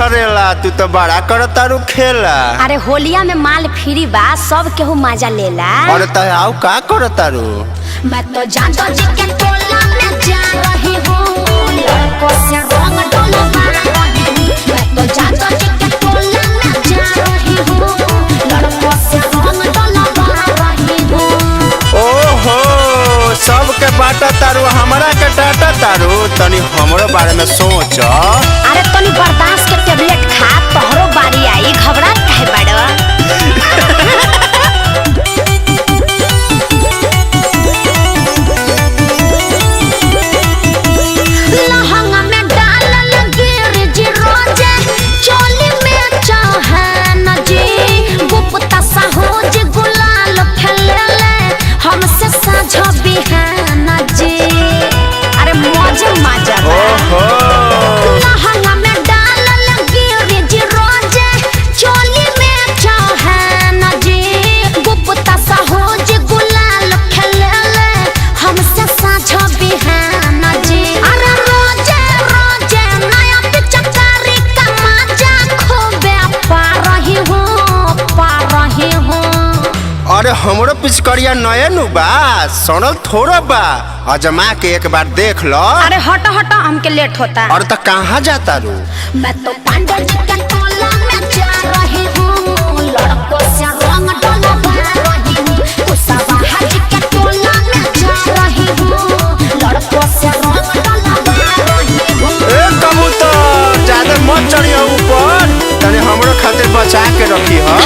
करेला तू तो बड़ा करतारू खेला। अरे होलिया में माल फ्री बा, सब केहू मजा लेला। अरे तय आउ का करतारू? मैं तो जानतो जी के टोला में जा रही हूँ, लड़कों से रंग डलवा रही हूँ। मैं तो जानतो जी के टोला में जा रही हूँ, लड़कों से रंग डलवा रही हूँ। ओहो सबके बाटा तारू हमरा के डाटा तारू, तनी हमरो बारे में सोच। अरे तनी बर्दाश्त के टेबलेट खा, तोहरो बारी आई, घबरा काहे बड़वा? लहंगा में डालल गिरजी रोजे, चोली में चौहान जी, गुप्ता साहू जी गुलाल खेलेले हमसे साझा बिहान जी। अरे मौजे मजा ओहो लहंगा में डालल गिरजी रोजे, चोली में चौहान जी, गुप्ता साहू जी गुलाल खेलेले हमसे साझा बिहान जी। अरे रोजे रोजे नया पिचकारी का मजा खूबे पा रही हूँ। अरे हमरो पिचकरिया नए नु बा, सनल थोड़ा बा, अजमा के एक बार देख लो। अरे हटो हटो, हमके लेट होता। और तो कहाँ जाता रू? मैं तो पांडे जी के टोला में जा रही हूँ, लड़कों से रंग डलवा रही हूँ। कुशवाहा जी के टोला में जा रही हूँ, लड़कों से रंग डलवा रही हूँ। ए कबूतर ज्यादा मत चढ़िया ऊपर, तनी हमरो खातिर बचा के रखी ह।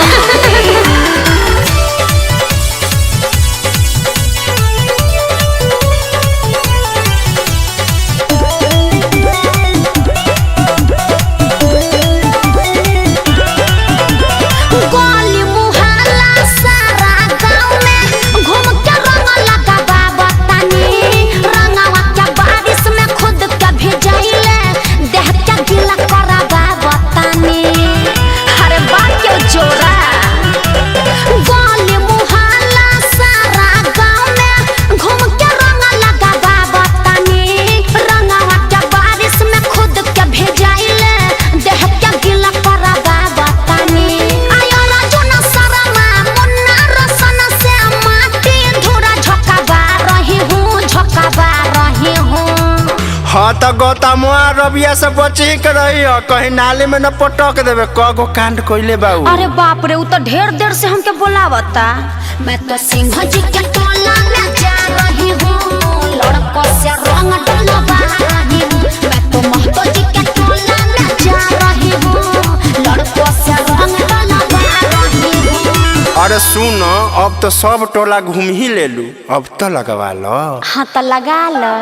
गोली मुहल्ला सारा गाँव में घूम के रंग लगावा बतानी, रंगवा के बारिश में खुद के भिजाइले, देह के गीला करावा बतानी। अरे बात क्यों जोरा? गोली मुहल्ला सारा गाँव में घूम के रंग लगावा बतानी, रंगवा के बारिश में खुद के भिजाइले, देह के गीला करावा बतानी। हाँ तो गौतमुआ रबिया से बची के रही हो, कहीं नाली में न पटक देवे। कगो कांड कोइले बाऊ? अरे बाप रे, वो तो ढेर देर से हमके बोलावता। मैं तो सिंह जी के टोला में जा रही हूँ, लड़कों से रंग डलवा रही हूँ। मैं तो महतो जी के टोला में जा रही हूँ, लड़कों से रंग डलवा रही हूँ। अरे सुन, अब तो सब टोला घूम ही ले लू, अब तो लगवा लो। हाँ तो लगा लो।